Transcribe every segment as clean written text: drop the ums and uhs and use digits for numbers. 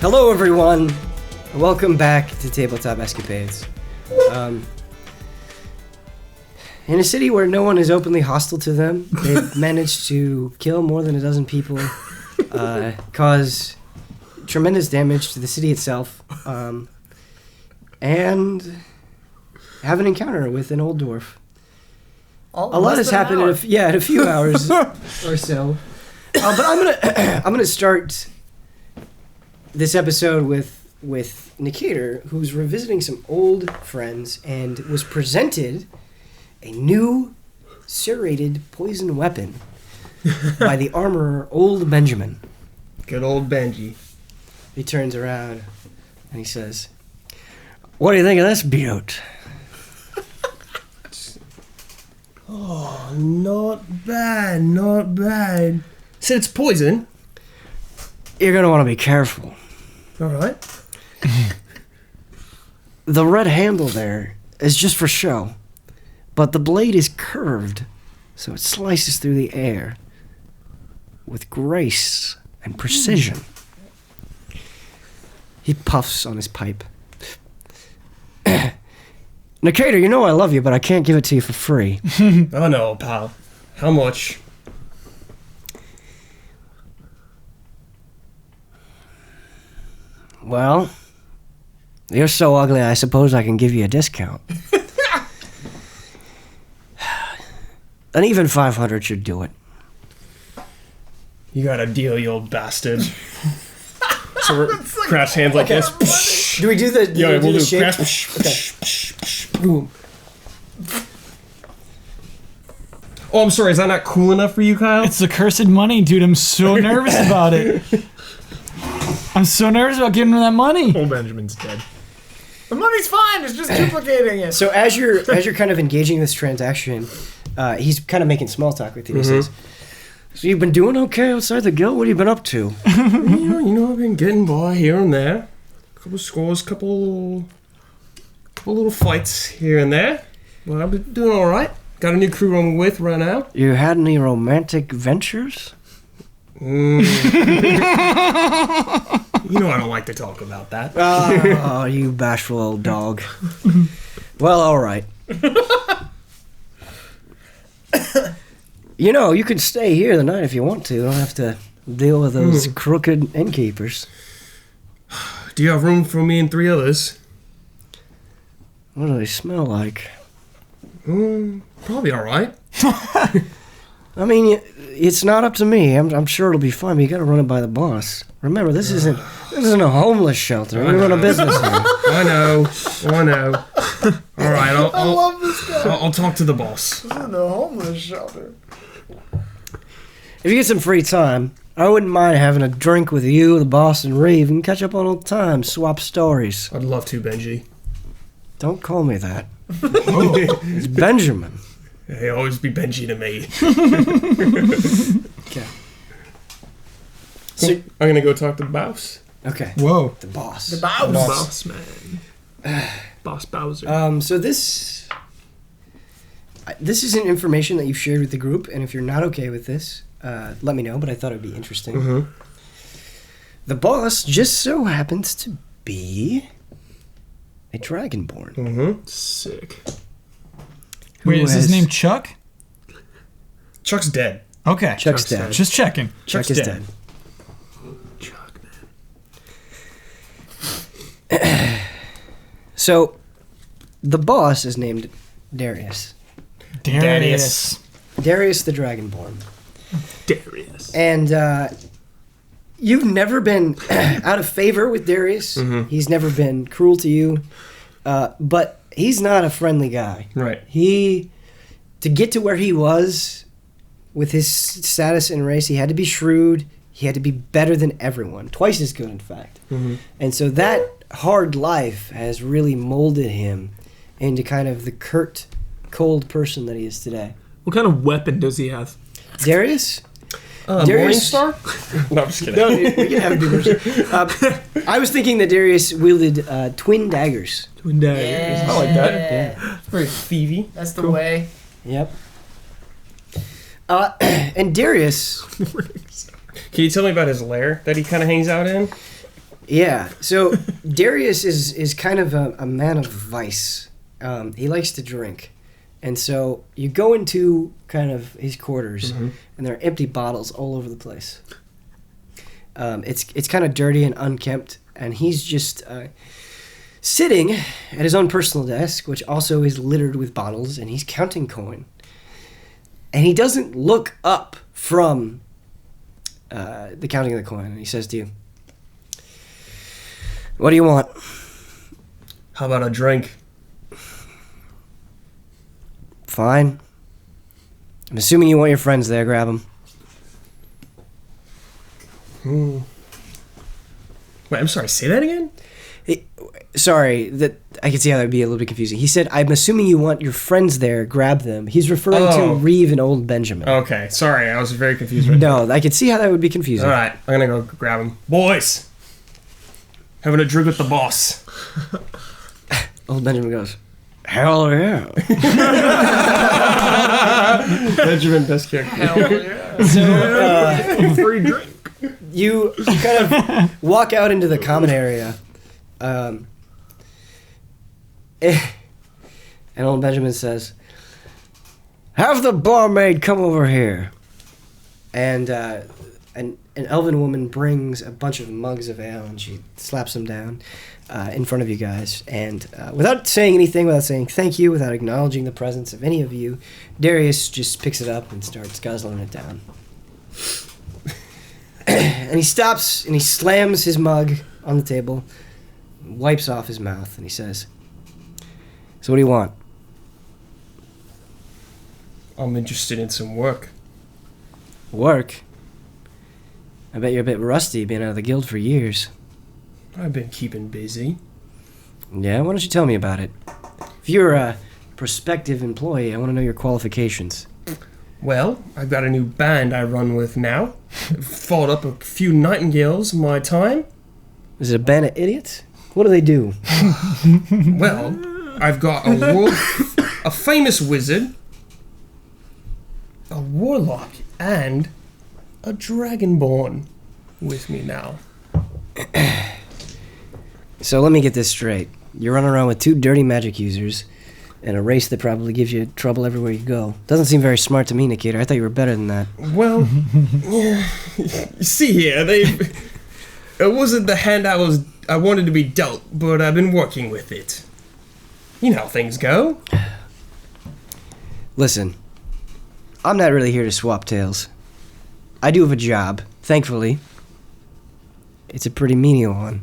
Hello, everyone. Welcome back to Tabletop Escapades. In a city where no one is openly hostile to them, they've managed to kill more than a dozen people, cause tremendous damage to the city itself, and have an encounter with an old dwarf. A lot has happened in a few hours or so. But I'm gonna start this episode with Nicator, who's revisiting some old friends and was presented a new serrated poison weapon by the armorer Old Benjamin. Good old Benji. He turns around and he says, "What do you think of this beaut?" Oh, not bad, not bad. Said it's poison. You're gonna want to be careful. All right. The red handle there is just for show, but the blade is curved, so it slices through the air with grace and precision. He puffs on his pipe. Nicator, you know I love you, but I can't give it to you for free. Oh no, pal. How much? Well, you're so ugly, I suppose I can give you a discount. And even 500 should do it. You got a deal, you old bastard. So we're crash hands like this. Do we do the We'll do shape? crash. Boom. Oh, I'm sorry. Is that not cool enough for you, Kyle? It's the cursed money, dude. I'm so nervous about it. I'm so nervous about giving him that money. Old Benjamin's dead. The money's fine. It's just duplicating it. So as you're kind of engaging this transaction, he's kind of making small talk with you. He says, "So you've been doing okay outside the guild? What have you been up to?" you know, I've been getting by here and there. Couple scores, couple little fights here and there. Well, I've been doing all right. Got a new crew I'm with right now. You had any romantic ventures? You know I don't like to talk about that. Oh, you bashful old dog. Well, all right. You know, you can stay here the night if you want to. You don't have to deal with those crooked innkeepers. Do you have room for me and 3 others? What do they smell like? Probably all right. I mean, it's not up to me. I'm sure it'll be fine, but you gotta run it by the boss. Remember, this isn't a homeless shelter. We run a business here. I know. All right, I love this guy. I'll talk to the boss. This is a homeless shelter. If you get some free time, I wouldn't mind having a drink with you, the boss, and Reeve, and catch up on old times, swap stories. I'd love to, Benji. Don't call me that. It's Benjamin. Hey, always be Benji to me. Okay. So, I'm gonna go talk to the boss. Okay. Whoa. The boss. The bows. Boss man. Boss Bowser. So this isn't information that you've shared with the group, and if you're not okay with this, let me know, but I thought it would be interesting. The boss just so happens to be a dragonborn. Sick. Wait, is his name Chuck? Chuck's dead. Okay. Chuck's dead. Just checking. Chuck is dead. Chuck, man. So, the boss is named Darius. Darius. Darius the Dragonborn. Darius. And you've never been out of favor with Darius. He's never been cruel to you. But he's not a friendly guy. Right. To get to where he was with his status and race, he had to be shrewd. He had to be better than everyone. Twice as good, in fact. And so that hard life has really molded him into kind of the curt, cold person that he is today. What kind of weapon does he have? Darius? Morningstar? No, I'm just kidding. No, we can have a different version. I was thinking that Darius wielded twin daggers. Twin daggers. Yeah. I like that. Yeah. Very thievy. That's the way. Yep. And Darius, Can you tell me about his lair that he kind of hangs out in? Yeah. So Darius is kind of a man of vice. He likes to drink. And so you go into kind of his quarters, and there are empty bottles all over the place. It's kind of dirty and unkempt, and he's just sitting at his own personal desk, which also is littered with bottles, and he's counting coin. And he doesn't look up from the counting of the coin, and he says to you, "What do you want?" How about a drink? Fine. I'm assuming you want your friends there. Grab them. Wait, I'm sorry. Say that again? Sorry, that I can see how that would be a little bit confusing. He said, "I'm assuming you want your friends there. Grab them." He's referring to Reeve and Old Benjamin. Okay, sorry. I was very confused right No, I could see how that would be confusing. All right, I'm going to go grab them. Boys! Having a drink with the boss. Old Benjamin goes, "Hell yeah." Benjamin, best character. Hell yeah. So, Free drink. you kind of walk out into the common area. And Old Benjamin says, "Have the barmaid come over here." And an elven woman brings a bunch of mugs of ale, and she slaps them down in front of you guys. And without saying anything, without saying thank you, without acknowledging the presence of any of you, Darius just picks it up and starts guzzling it down. And he stops and he slams his mug on the table, wipes off his mouth, and he says, "So what do you want?" I'm interested in some work. "Work? I bet you're a bit rusty, being out of the guild for years." I've been keeping busy. "Yeah, why don't you tell me about it? If you're a prospective employee, I want to know your qualifications." Well, I've got a new band I run with now. I've followed up a few nightingales in my time. Is it a band of idiots? What do they do? Well, I've got a famous wizard, a warlock, and a dragonborn with me now. So let me get this straight. You're running around with 2 dirty magic users and a race that probably gives you trouble everywhere you go. Doesn't seem very smart to me, Nikita. I thought you were better than that. Well, yeah, you see here, it wasn't the hand I wanted to be dealt, but I've been working with it. You know how things go. Listen, I'm not really here to swap tales. I do have a job, thankfully. It's a pretty menial one.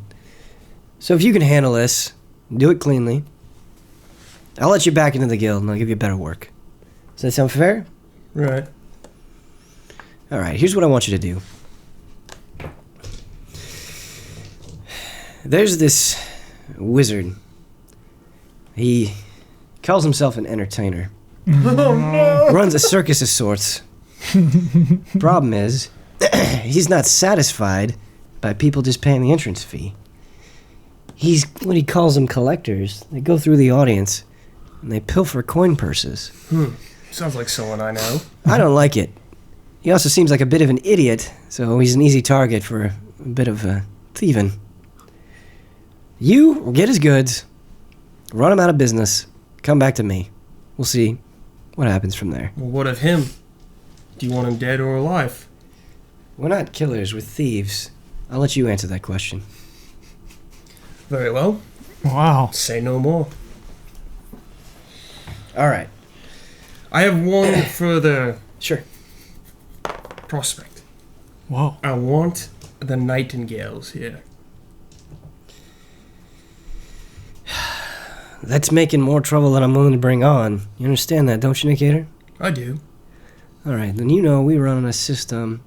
So if you can handle this, do it cleanly, I'll let you back into the guild and I'll give you better work. Does that sound fair? Right. Alright, here's what I want you to do. There's this wizard. He calls himself an entertainer. Runs a circus of sorts. Problem is, he's not satisfied by people just paying the entrance fee. He's what he calls them collectors. They go through the audience and they pilfer coin purses. Sounds like someone I know. I don't like it. He also seems like a bit of an idiot, so he's an easy target for a bit of thieving. You get his goods, run him out of business, come back to me. We'll see what happens from there. Well, what of him? Do you want him dead or alive? We're not killers, we're thieves. I'll let you answer that question. Very well. Wow. Say no more. All right. I have one further Sure. prospect. Whoa. I want the nightingales here. That's making more trouble than I'm willing to bring on. You understand that, don't you, Nicator? I do. All right, then you know we run on a system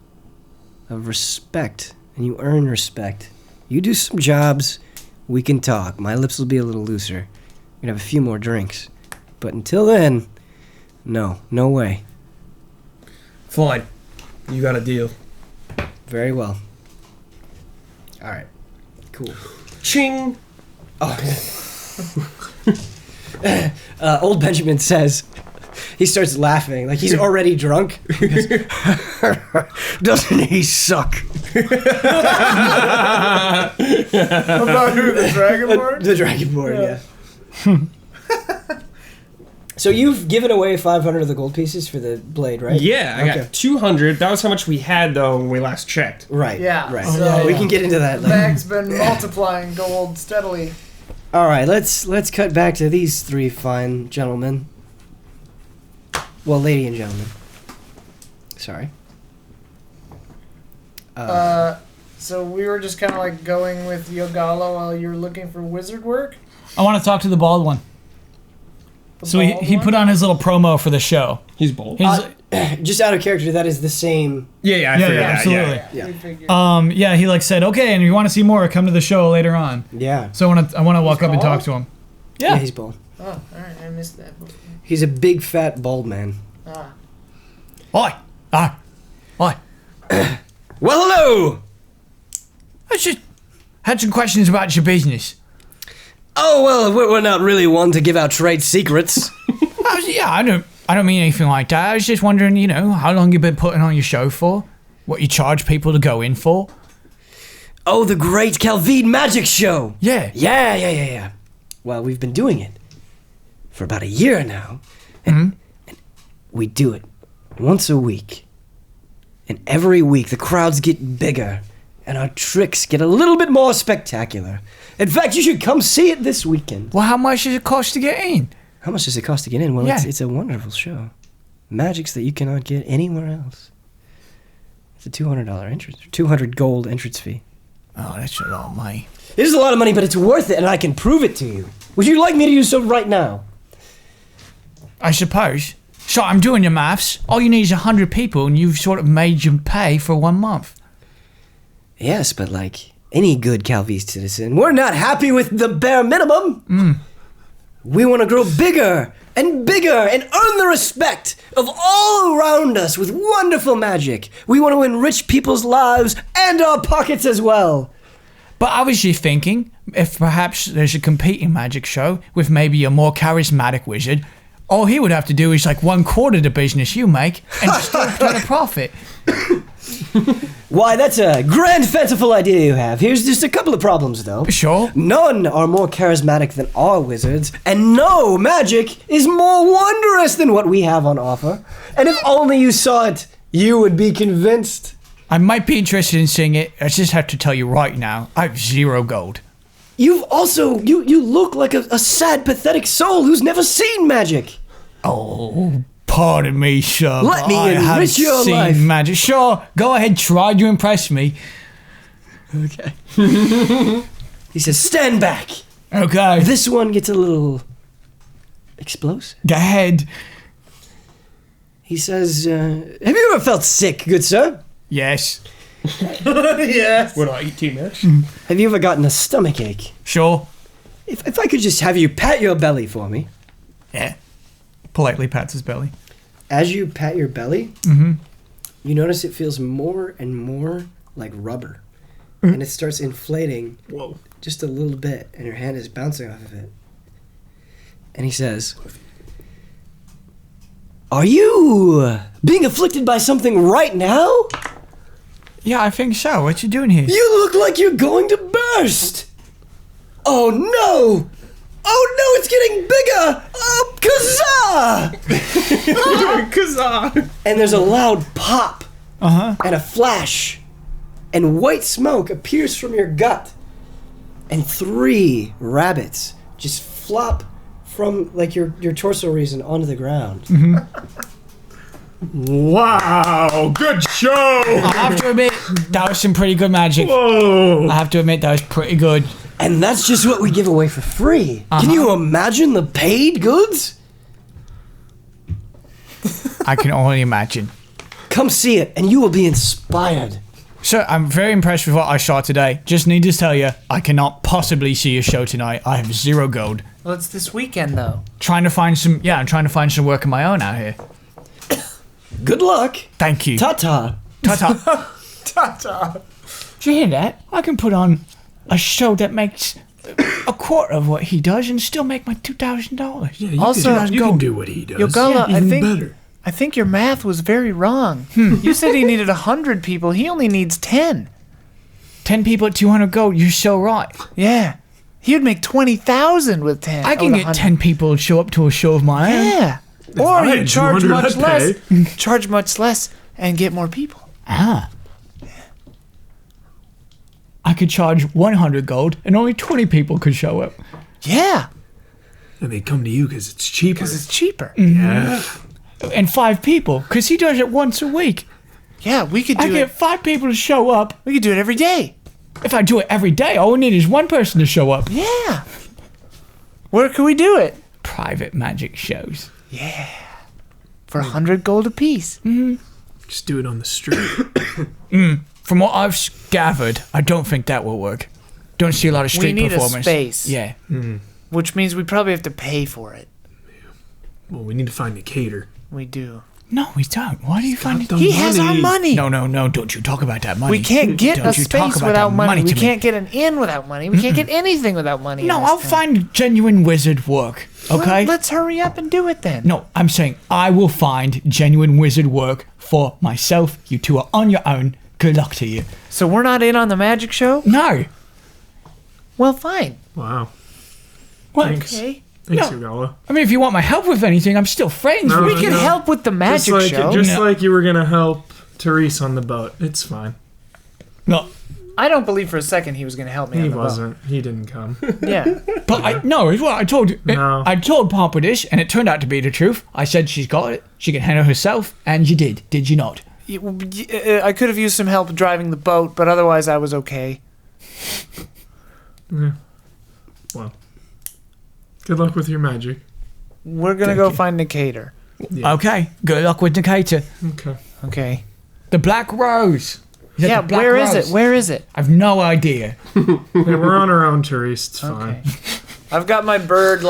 of respect, and you earn respect. You do some jobs, we can talk. My lips will be a little looser. We can have a few more drinks. But until then, no way. Fine. You got a deal. Very well. All right, cool. Ching! Old Benjamin says, he starts laughing, like he's already drunk. He goes, "Doesn't he suck?" About who, the Dragonborn? The Dragonborn, yeah. So you've given away 500 of the gold pieces for the blade, right? Yeah, I got 200. That was how much we had, though, when we last checked. Right. Yeah. Right. So We can get into that the later. bag's been multiplying gold steadily. All right, let's cut back to these three fine gentlemen. Well, lady and gentleman. Sorry. So we were just kind of like going with Yogalla while you were looking for wizard work? I want to talk to the bald one. The So bald he one? put on his little promo for the show. He's bold. He's, just out of character, that is the same. Yeah, I figured that. absolutely. Yeah. We figured. Yeah, he like said, okay, and if you want to see more, come to the show later on. Yeah. So I want to walk up and bald? talk to him. Yeah, Yeah. he's bald. Oh, alright, I missed that. He's a big, fat, bald man. Ah. Oi! Oi! Well, hello! I just had some questions about your business. Oh, well, we're not really one to give out trade secrets. I don't mean anything like that. I was just wondering, how long you've been putting on your show for? What you charge people to go in for? Oh, the Great Calvide Magic Show! Yeah. Yeah. Well, we've been doing it for about a year now. And we do it once a week. And every week the crowds get bigger and our tricks get a little bit more spectacular. In fact, you should come see it this weekend. Well, how much does it cost to get in? How much does it cost to get in? Well, Yeah. it's a wonderful show. Magics that you cannot get anywhere else. It's a $200 entrance, 200 gold entrance fee. Oh, that's a lot of money. It is a lot of money, but it's worth it, and I can prove it to you. Would you like me to do so right now? I suppose. So I'm doing your maths. All you need is 100 people, and you've sort of made them pay for 1 month. Yes, but like any good Calviste citizen, we're not happy with the bare minimum. We want to grow bigger and earn the respect of all around us with wonderful magic. We want to enrich people's lives and our pockets as well. But I was just thinking, if perhaps there's a competing magic show with maybe a more charismatic wizard, all he would have to do is like 1/4 the business you make and still get a profit. Why, that's a grand fanciful idea you have. Here's just a couple of problems, though. Sure. None are more charismatic than our wizards, and no magic is more wondrous than what we have on offer. And if only you saw it, you would be convinced. I might be interested in seeing it. I just have to tell you right now, I have 0 gold. You've also, you look like a sad, pathetic soul who's never seen magic. Oh, pardon me, sir. Let but me I enrich haven't your seen life. magic. Sure, go ahead, try to impress me. Okay. He says, stand back. Okay, This one gets a little explosive. go ahead. He says, have you ever felt sick, good sir? Yes, Yes. What do I eat too much? Have you ever gotten a stomach ache? sure. If I could just have you pat your belly for me. Yeah. Politely pats his belly. As you pat your belly, you notice it feels more and more like rubber. And it starts inflating just a little bit, and your hand is bouncing off of it. And he says, are you being afflicted by something right now? Yeah, I think so. What you doing here? You look like you're going to burst. Oh no! Oh no, it's getting bigger! Oh, kazaa! And there's a loud pop and a flash, and white smoke appears from your gut, and 3 rabbits just flop from like your torso region onto the ground. Wow, good show! I have to admit, that was some pretty good magic. Whoa! I have to admit, that was pretty good. And that's just what we give away for free. Can you imagine the paid goods? I can only imagine. Come see it, and you will be inspired. So, I'm very impressed with what I saw today. Just need to tell you, I cannot possibly see a show tonight. I have 0 gold. Well, it's this weekend, though. I'm trying to find some work of my own out here. Good luck. Thank you. Ta-ta. Ta-ta. Ta-ta. Did you hear that? I can put on a show that makes 1/4 of what he does and still make my $2,000. Yeah, Also, you can do what he does. Yogalla, yeah, I even think better. I think your math was very wrong. You said he needed 100 people. He only needs 10. 10 people at 200 gold. You're so right. Yeah. He'd make 20,000 with 10. I can with get 100. 10 people to show up to a show of my own. Yeah. Or I he'd had charge 200, much I'd less. pay. Charge much less and get more people. Ah. I could charge 100 gold and only 20 people could show up. Yeah. And they come to you because it's cheaper. Because it's cheaper. Yeah. And 5 people, because he does it once a week. Yeah, we could I do get it. 5 people to show up. We could do it every day. If I do it every day, all we need is 1 person to show up. Yeah. Where could we do it? Private magic shows. Yeah. For 100 gold apiece. Just do it on the street. From what I've gathered, I don't think that will work. Don't see a lot of street We need performers. a space. Yeah. Which means we probably have to pay for it. Well, we need to find a cater. We do. No, we don't. Why do you find it? He has our money. No, don't you talk about that money. We can't get Don't a you talk space about without that money. We to me. can't get an inn without money. We can't get anything without money. No, in this I'll town. find genuine wizard work. Okay? Well, let's hurry up and do it then. No, I'm saying I will find genuine wizard work for myself. You two are on your own. Good luck to you. So we're not in on the magic show? No. Well, fine. Wow. What? Thanks. Okay. Thanks, No. Yogalla. I mean, if you want my help with anything, I'm still friends No, with We you. can help with the magic show. Just No. like you were going to help Therese on the boat. It's fine. No, I don't believe for a second he was going to help me He on the boat. wasn't. He didn't come. Yeah. but I told you. No. I told Papa this, and it turned out to be the truth. I said she's got it. She can handle herself, and you did. Did you not? I could have used some help driving the boat, but otherwise I was okay. Yeah. Well. Good luck with your magic. We're going to Thank go you. find Nicator. Yeah. Okay. Good luck with Decatur. Okay. Okay. The Black Rose. Is that Yeah, the Black where is Rose? it? Where is it? I've no idea. Yeah, we're on our own, Therese. It's fine. Okay. I've got my bird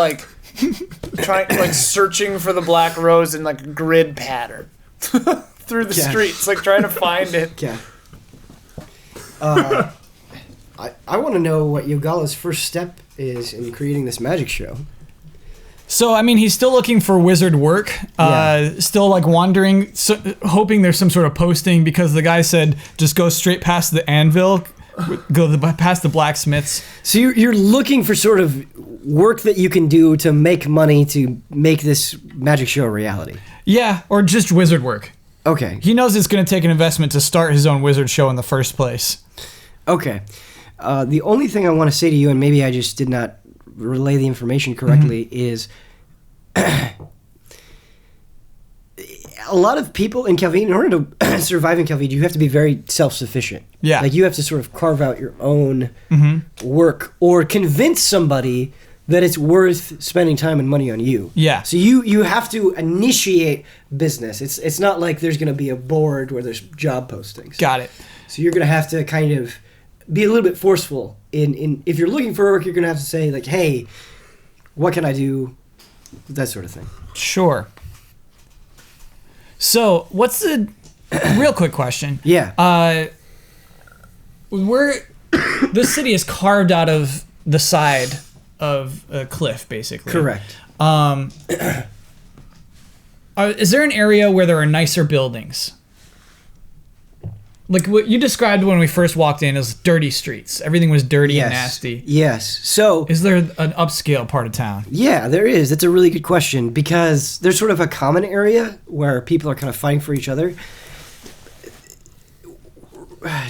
searching for the black rose in like a grid pattern through the Yeah. streets, like trying to find it. Yeah. I want to know what Yogalla's first step is in creating this magic show. So, I mean, he's still looking for wizard work. Still, like, wandering, hoping there's some sort of posting because the guy said just go straight past the anvil, past the blacksmiths. So you're looking for sort of work that you can do to make money to make this magic show a reality. Yeah, or just wizard work. Okay. He knows it's going to take an investment to start his own wizard show in the first place. Okay. The only thing I want to say to you, and maybe I just did not relay the information correctly, is a lot of people in Calvin, in order to survive in Calvin, you have to be very self-sufficient. Yeah. Like you have to sort of carve out your own work or convince somebody that it's worth spending time and money on you. Yeah. So you have to initiate business. It's not like there's going to be a board where there's job postings. Got it. So you're going to have to kind of be a little bit forceful in if you're looking for work, you're going to have to say like, "Hey, what can I do?" That sort of thing. Sure. So, what's the real quick question? Yeah. This city is carved out of the side of a cliff, basically. Correct. Is there an area where there are nicer buildings? Like what you described when we first walked in as dirty streets. Everything was dirty and nasty. Yes. So Is there an upscale part of town? yeah, there is. That's a really good question because there's sort of a common area where people are kind of fighting for each other.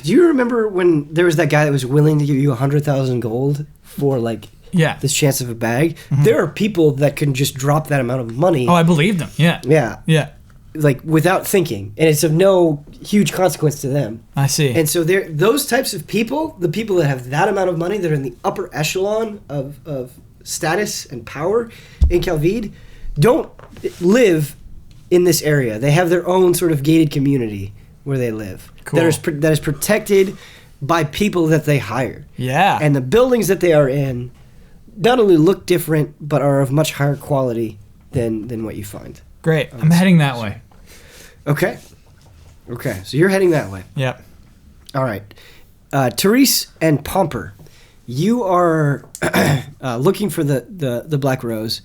Do you remember when there was that guy that was willing to give you 100,000 gold for like Yeah. this chance of a bag? There are people that can just drop that amount of money. Oh, I believe them. Yeah. Yeah, Yeah. like without thinking, and it's of no huge consequence to them. I see. And so there, those types of people, the people that have that amount of money, that are in the upper echelon of status and power in Calvide, don't live in this area. They have their own sort of gated community where they live. Cool. That is protected by people that they hire. Yeah. And the buildings that they are in not only look different, but are of much higher quality than what you find. Great. I'm heading that way. Okay. Okay, so you're heading that way. Yep. All right. Therese and Pomper, you are looking for the Black Rose.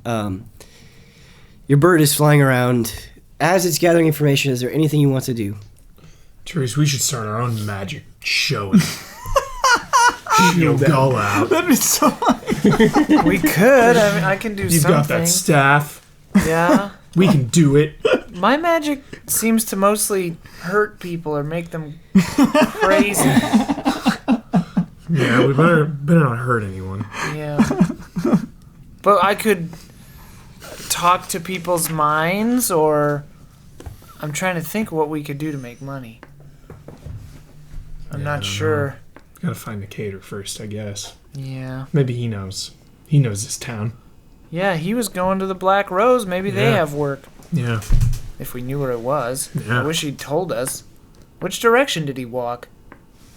Your bird is flying around. As it's gathering information, is there anything you want to do? Therese, we should start our own magic show. Yogalla out. That'd be so We could. I mean, I can do You've something. got that staff. Yeah. We can do it. My magic seems to mostly hurt people or make them crazy. Yeah, we better not hurt anyone. Yeah. But I could talk to people's minds, or I'm trying to think what we could do to make money. I'm Yeah, I not don't sure. Gotta find the cater first, I guess. Yeah. Maybe he knows. He knows this town. Yeah, he was going to the Black Rose. Maybe they Yeah. have work. Yeah. If we knew where it was. Yeah. I wish he'd told us. Which direction did he walk?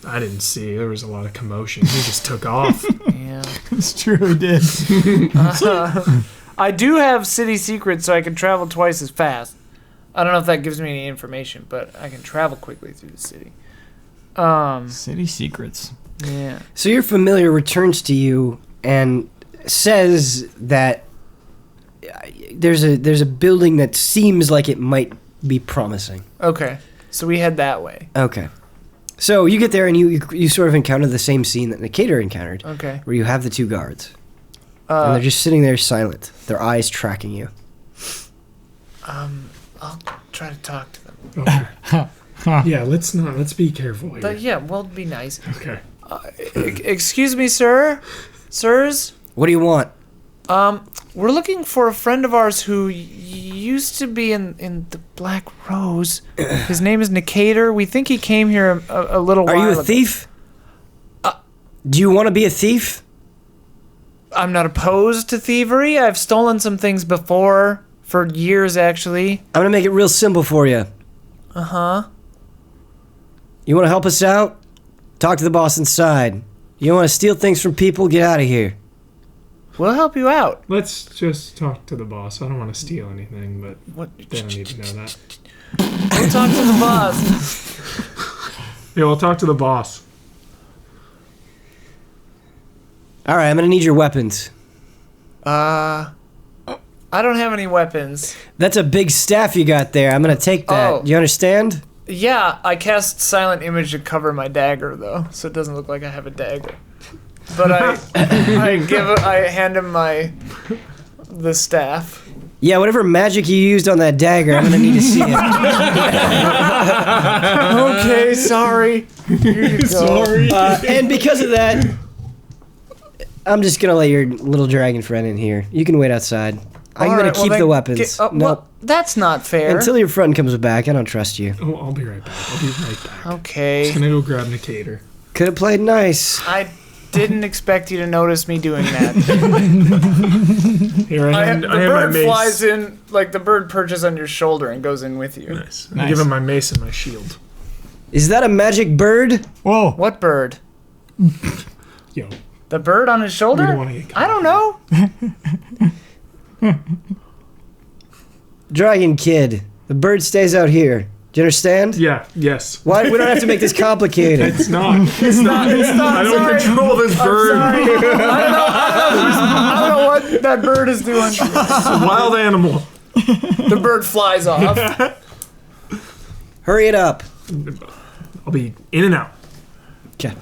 I didn't see. There was a lot of commotion. He just took off. Yeah. It's true, he did. I do have city secrets, so I can travel twice as fast. I don't know if that gives me any information, but I can travel quickly through the city. City secrets. Yeah. So your familiar returns to you and says that there's a building that seems like it might be promising. Okay. So we head that way. Okay. So you get there and you sort of encounter the same scene that Nikator encountered, Okay. where you have the two guards. And they're just sitting there silent, their eyes tracking you. I'll try to talk to them. Okay. Yeah, let's be careful here. Yeah, well, be nice. Okay. Excuse me, sir? Sirs? What do you want? We're looking for a friend of ours who used to be in the Black Rose. His name is Nikator. We think he came here a little while Are you ago. a thief? Do you want to be a thief? I'm not opposed to thievery. I've stolen some things before, for years actually. I'm going to make it real simple for you. Uh-huh. You want to help us out? Talk to the boss inside. You want to steal things from people? Get out of here. We'll help you out. Let's just talk to the boss. I don't want to steal anything, but What? they don't need to know that. We'll talk to the boss. Yeah, we'll talk to the boss. All right, I'm going to need your weapons. I don't have any weapons. That's a big staff you got there. I'm going to take that. Oh. You understand? Yeah, I cast Silent Image to cover my dagger, though, so it doesn't look like I have a dagger. But I hand him the staff. Yeah, whatever magic you used on that dagger, I'm going to need to see it. Okay, sorry. Here you go. Sorry. And because of that, I'm just going to let your little dragon friend in here. You can wait outside. I'm going to keep the weapons. Well, Nope. that's not fair. Until your friend comes back, I don't trust you. Oh, I'll be right back. Okay. Just gonna go grab Nikator. Could have played nice. I didn't expect you to notice me doing that. Here, I have the my bird mace. flies in, like the bird perches on your shoulder and goes in with you. Nice. I Nice. give him my mace and my shield. Is that a magic bird? Whoa. What bird? Yo, The bird on his shoulder? we don't want to get caught. I don't know. Dragon Kid. The bird stays out here. Do you understand? Yeah. Yes. Why? We don't have to make this complicated. It's not. It's not. I don't sorry. control this bird. I don't know what that bird is doing. It's a wild animal. The bird flies off. Hurry it up. I'll be in and out. Okay.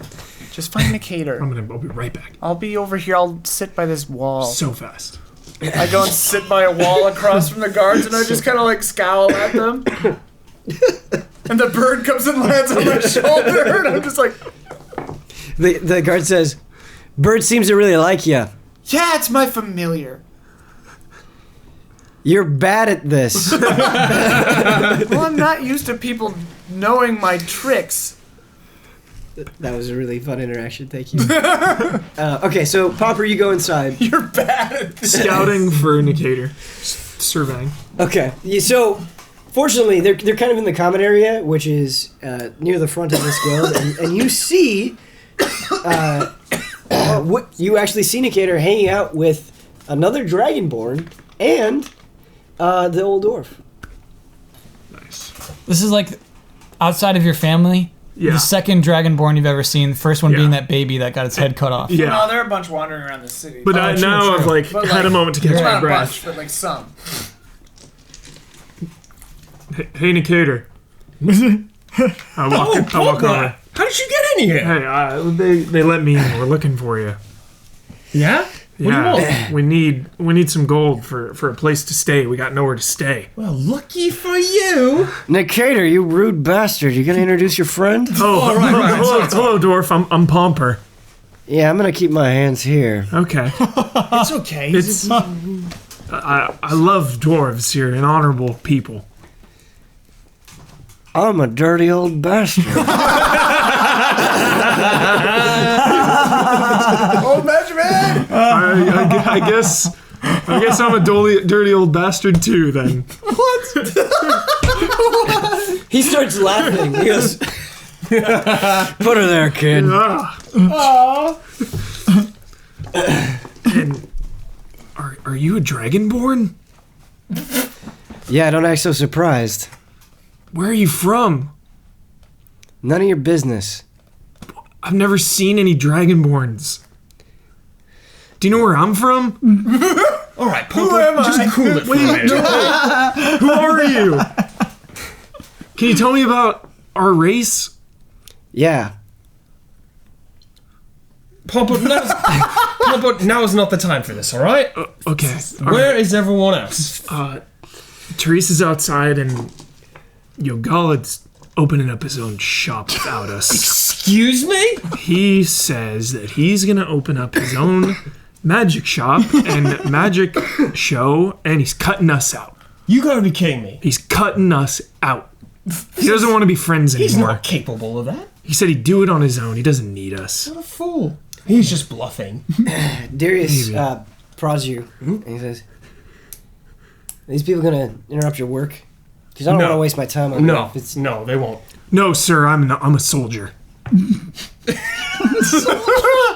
Just find Nikator. I'll be right back. I'll be over here. I'll sit by this wall. So fast. I go and sit by a wall across from the guards, and I just kind of like scowl at them. And the bird comes and lands on my shoulder, and I'm just like, The guard says, "Bird seems to really like you. yeah, it's my familiar. You're bad at this." Well, I'm not used to people knowing my tricks. That was a really fun interaction. Thank you. Okay, so Popper, you go inside. You're bad at this. Scouting for Nikator. Surveying. Okay. So, fortunately, they're kind of in the common area, which is near the front of this guild, and you see, what you actually see Nikator hanging out with another Dragonborn and the old dwarf. Nice. This is like outside of your family. Yeah. The second Dragonborn you've ever seen. The first one Yeah. being that baby that got its head cut off. Yeah. No, there are a bunch wandering around the city. But Oh, true, now true. I've like But, had like, a moment to catch Not my a breath. bunch, but like some. Hey, Nikator. I walk over. How did you get in here? Hey, they let me in. We're looking for you. Yeah? What do you want? We need some gold for a place to stay. We got nowhere to stay. Well, lucky for you. Nicator, you rude bastard. You gonna introduce your friend? Oh, right. Hello, dwarf. I'm Pomper. Yeah, I'm gonna keep my hands here. Okay. It's okay. It's I love dwarves. You're an honorable people. I'm a dirty old bastard. Old Benjamin! I guess I'm a dirty old bastard too. Then He starts laughing. He goes, "Put her there, kid." And are you a dragonborn? Yeah, don't act so surprised. Where are you from? None of your business. I've never seen any dragonborns. Do you know where I'm from? All right, Pomper, just cool it for a minute. Who are you? Can you tell me about our race? Yeah. Pomper, now is not the time for this, all right? Okay. Where is everyone else? Teresa's outside and Yogalla's opening up his own shop without us. Excuse me? He says that he's gonna open up his own magic shop and magic show, and he's cutting us out. You gotta be kidding me. He's cutting us out. He doesn't want to be friends anymore. He's not capable of that. He said he'd do it on his own. He doesn't need us. What a fool. He's just bluffing. Darius prods you, and he says, "Are these people gonna interrupt your work? Because I don't want to waste my time on No, it. no, they won't. No, sir, I'm a soldier.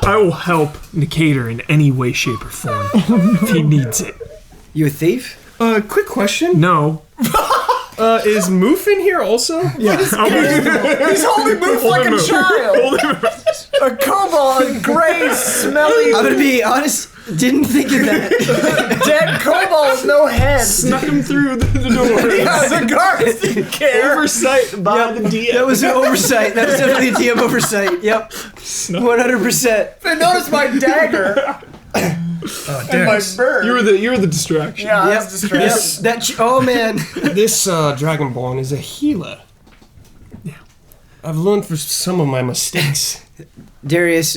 I will help Nicator in any way, shape, or form if he needs it. You a thief? Quick question. No. Is Moof in here also? Yeah. He's holding Moof like a child. A kobold, gray, smelly, I'm gonna be honest. Didn't think of that. dead kobold with no head. Snuck him through the door. Yeah, the guards didn't care. Oversight by the DM. That was an oversight. That was definitely a DM oversight. Yep. 100%. They noticed my dagger and my bird. You were the distraction. Yeah, I Yep. was distressed. Oh man. This Dragonborn is a healer. Yeah. I've learned from some of my mistakes. Darius,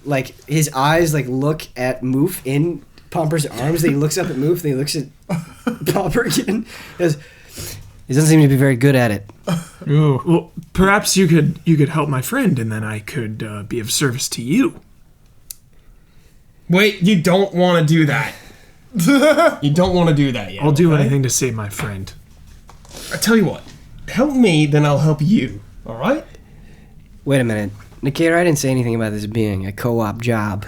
like his eyes, like look at Moof in Pomper's arms. Then he looks up at Moof. Then he looks at Pomper again. He goes, "He doesn't seem to be very good at it." Ooh. Well, perhaps you could help my friend, and then I could be of service to you. Wait, you don't want to do that. You don't want to do that yet. I'll do okay? anything to save my friend. I tell you what. Help me, then I'll help you. All right? Wait a minute, Nicator. I didn't say anything about this being a co-op job.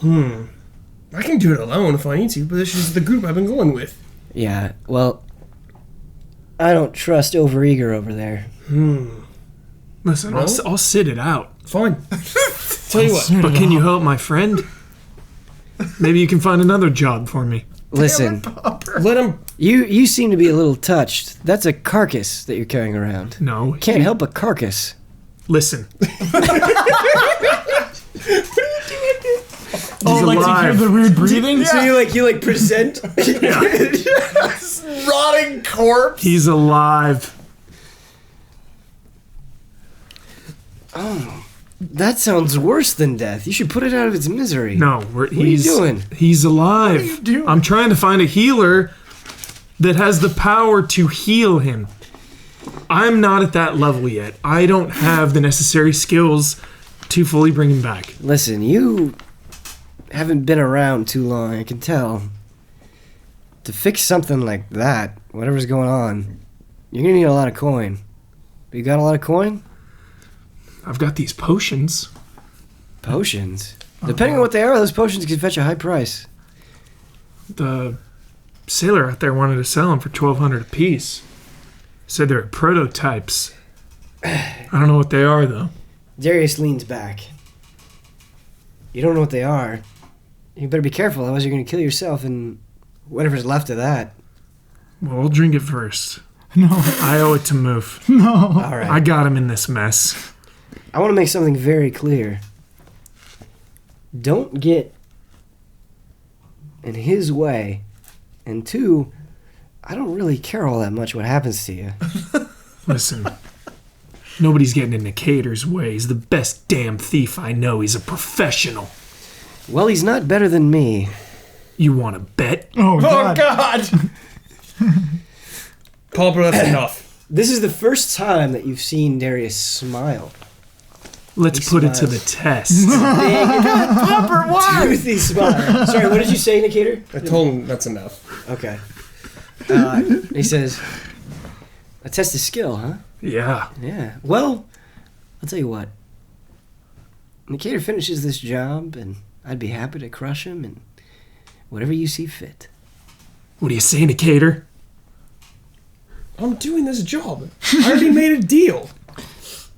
I can do it alone if I need to, but this is the group I've been going with. Yeah. Well, I don't trust overeager over there. Listen, No? I'll sit it out. Fine. Tell you what. But can you help my friend? Maybe you can find another job for me. Listen, Let him. you seem to be a little touched. That's a carcass that you're carrying around. No. Can't help a carcass. Listen. Oh, He's like to hear alive. the weird breathing? So you like present. Rotting corpse. He's alive. That sounds worse than death. You should put it out of its misery. No, he's you doing? He's alive. What are you doing? I'm trying to find a healer that has the power to heal him. I'm not at that level yet. I don't have the necessary skills to fully bring him back. Listen, you haven't been around too long, I can tell. To fix something like that, whatever's going on, you're gonna need a lot of coin. You got a lot of coin? I've got these potions. Potions? Depending on what they are, those potions can fetch a high price. The sailor out there wanted to sell them for 1,200 apiece. Said they're prototypes. I don't know what they are, though. Darius leans back. You don't know what they are. You better be careful, otherwise you're gonna kill yourself and whatever's left of that. Well, we'll drink it first. No, I owe it to Moof. no. Alright. I got him in this mess. I want to make something very clear. Don't get in his way. And 2, I don't really care all that much what happens to you. Listen, nobody's getting in Nicator's way. He's the best damn thief I know. He's a professional. Well, he's not better than me. You want to bet? Oh, God. Papa, that's enough. This is the first time that you've seen Darius smile. Let's put it to the test. Big, toothy smile. Sorry, what did you say, Nicator? I told him that's enough. Okay. He says, a test of skill, huh? Yeah. Yeah. Well, I'll tell you what. Nicator finishes this job, and I'd be happy to crush him and whatever you see fit. What do you say, Nicator? I'm doing this job. I already made a deal.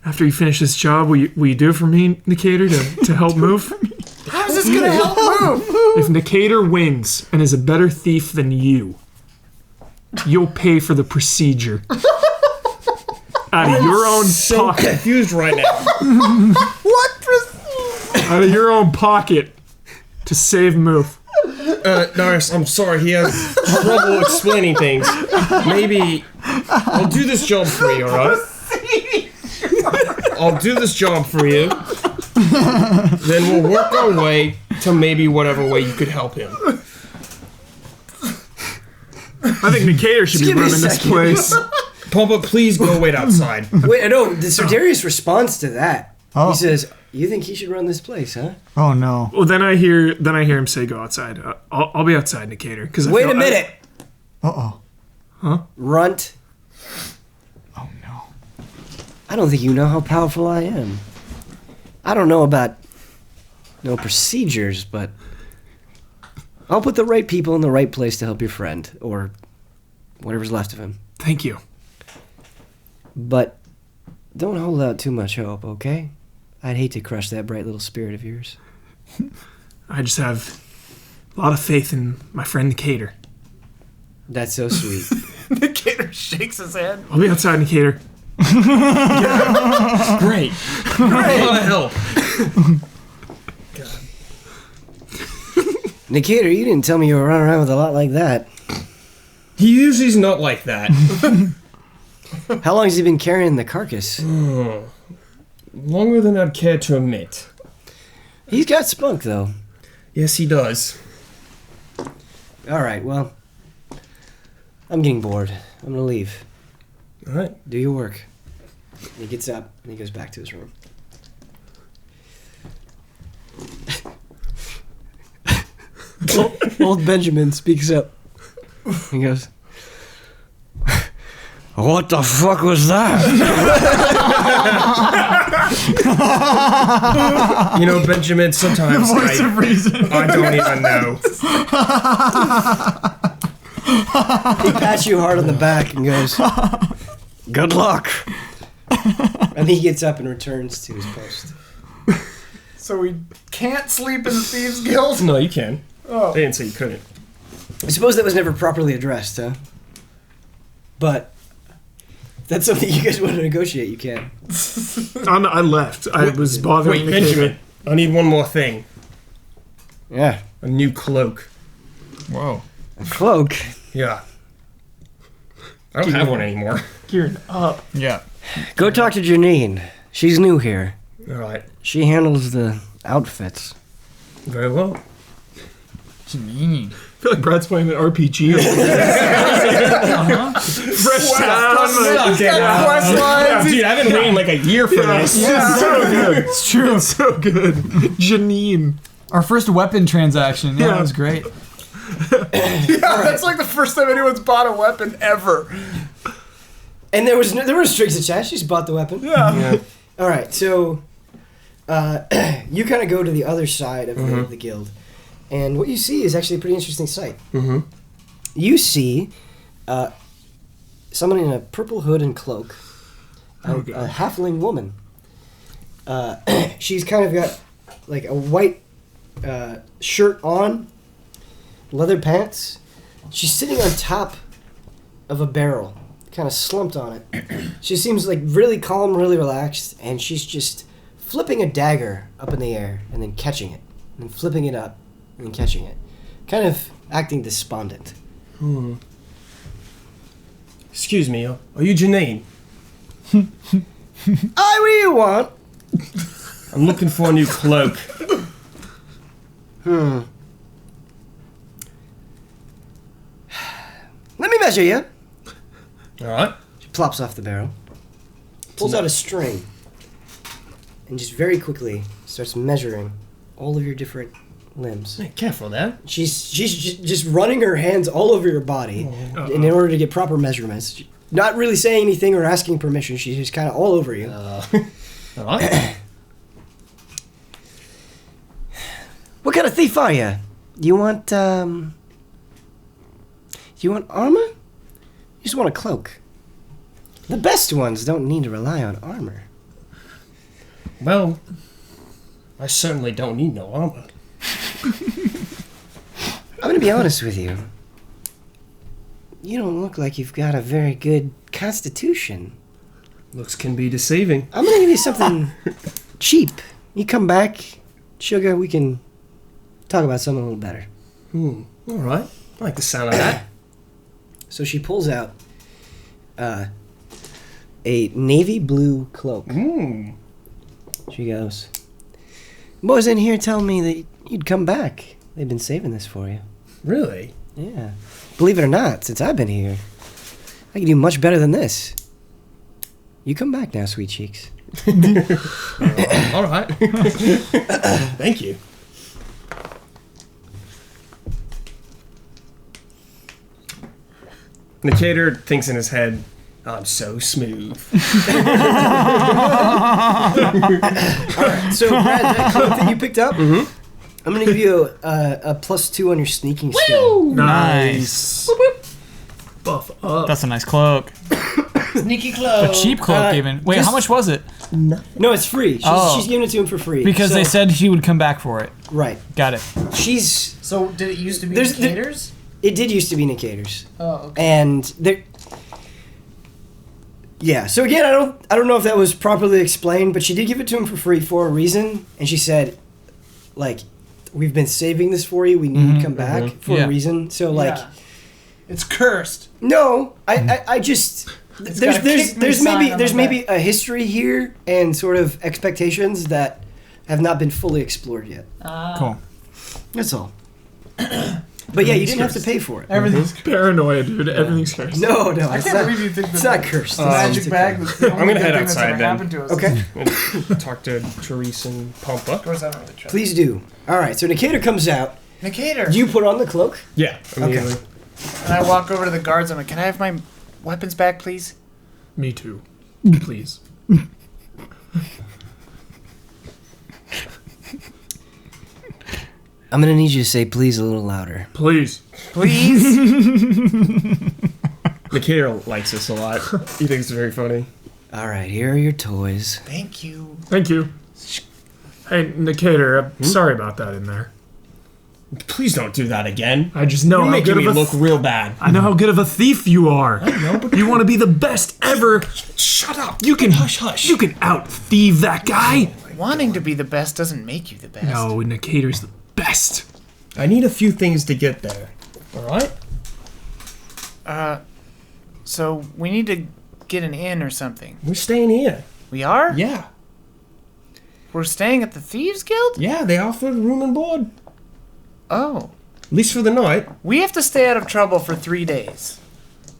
After you finish this job, will you do it for me, Nicator, to help move? How's this gonna help move? If Nicator wins and is a better thief than you'll pay for the procedure. Out of your own So pocket. confused right now. What? Out of your own pocket. To save Moof. Darius, I'm sorry. He has trouble explaining things. Maybe I'll do this job for you, alright? I'll do this job for you. Then we'll work our way to maybe whatever way you could help him. I think Nicator should be give me a running this second. place. Papa, please go wait outside. Wait, no, so Darius responds to that. Oh. He says, you think he should run this place, huh? Oh, no. Well, then I hear him say, "Go outside." I'll be outside, Nicator. Wait a minute. Uh-oh. Runt. Oh, no. I don't think you know how powerful I am. I don't know about no procedures, but I'll put the right people in the right place to help your friend, or whatever's left of him. Thank you. But don't hold out too much hope, okay? I'd hate to crush that bright little spirit of yours. I just have a lot of faith in my friend Nicator. That's so sweet. Nicator shakes his head. I'll be outside, Nicator. Great. A lot of help. Nicator, you didn't tell me you were running around with a lot like that. He usually's not like that. How long has he been carrying the carcass? Longer than I'd care to admit. He's got spunk, though. Yes, he does. All right, well, I'm getting bored. I'm gonna leave. All right. Do your work. He gets up and he goes back to his room. Old Benjamin speaks up. He goes, "What the fuck was that?" You know, Benjamin, sometimes I don't even know. He pats you hard on the back and goes, "Good luck." And he gets up and returns to his post. So we can't sleep in the Thieves Guild? No, you can. Oh. They didn't say you couldn't. I suppose that was never properly addressed, huh? But if that's something you guys want to negotiate, you can. I left. I was bothering Wait, Nicator. Benjamin, I need one more thing. Yeah. A new cloak. Whoa. A cloak. Yeah. I don't have one anymore. Geared up. Yeah. Go talk to Janine. She's new here. All right. She handles the outfits. Very well. Janine. I feel like Brad's playing an RPG. Fresh down. Quest lines. Dude, I've been waiting like a year for this. Yeah, so good. It's true. It's so good. Janine. Our first weapon transaction. Yeah, Yeah. that was great. Yeah, that's like the first time anyone's bought a weapon ever. And there were strings attached. She just bought the weapon. Yeah. All right, so you kind of go to the other side of the guild, and what you see is actually a pretty interesting sight. Mm-hmm. You see someone in a purple hood and cloak, a halfling woman. She's kind of got like a white shirt on, leather pants. She's sitting on top of a barrel, kind of slumped on it. She seems like really calm, really relaxed, and she's just flipping a dagger up in the air and then catching it, and then flipping it up and then catching it, kind of acting despondent. Excuse me, are you Janine? Aye, what do you want? I'm looking for a new cloak. Let me measure you. Alright. She plops off the barrel, pulls out a string, and just very quickly starts measuring all of your different limbs. Hey, careful there. She's just running her hands all over your body in order to get proper measurements. Not really saying anything or asking permission. She's just kind of all over you. Alright. What kind of thief are you? You want armor? You just want a cloak. The best ones don't need to rely on armor. Well, I certainly don't need no armor. I'm gonna be honest with you. You don't look like you've got a very good constitution. Looks can be deceiving. I'm gonna give you something cheap. You come back, sugar, we can talk about something a little better. Alright. I like the sound of that. So she pulls out a navy blue cloak. She goes, boys in here tell me that you'd come back. They've been saving this for you. Really? Yeah. Believe it or not, since I've been here, I can do much better than this. You come back now, sweet cheeks. Alright. Thank you. Nicator thinks in his head, I'm so smooth. Alright, so Brad, that cloak that you picked up, I'm going to give you a +2 on your sneaking skill. Nice. Buff up. That's a nice cloak. Sneaky clothes. A cheap cloak, even. Wait, just- how much was it? No, it's free. She's giving it to him for free. Because So- they said he would come back for it. Right. Got it. She's... So did it used to be There's- caters? It did used to be Nicator's. Oh, okay. And there... Yeah, so again, I don't know if that was properly explained, but she did give it to him for free for a reason, and she said, like, we've been saving this for you, we need you to come back for Yeah. a reason. So, like... Yeah. It's cursed. No, I just... got a kick me sign on There's the maybe a history here and sort of expectations that have not been fully explored yet. Cool. That's all. But yeah, you didn't have to pay for it. Everything's Paranoia, dude. Everything's cursed. No, I it's can't not. believe you think It's that not cursed. the magic bag was the only I'm gonna good head thing that's outside ever then. happened to us. Okay, And talk to Therese and Of Pompa. course, I don't really trust. please do. All right, so Nicator comes out. Nicator. You put on the cloak. Yeah, immediately. And I walk over to the guards. I'm like, can I have my weapons back, please? Me too. Please. I'm gonna need you to say please a little louder. Please. Please? Nicator likes this a lot. He thinks it's very funny. All right, here are your toys. Thank you. Thank you. Hey, Nicator, I'm sorry about that in there. Please don't do that again. I just know You're how making good me of a look real bad. I know how good of a thief you are. You want to be the best ever. Shut up. You can Hush, hush. You can out thief that guy. Wanting to be the best doesn't make you the best. No, Nicator's the best. I need a few things to get there. Alright? So we need to get an inn or something. We're staying here. We are? Yeah. We're staying at the Thieves Guild? Yeah, they offered room and board. Oh. At least for the night. We have to stay out of trouble for 3 days.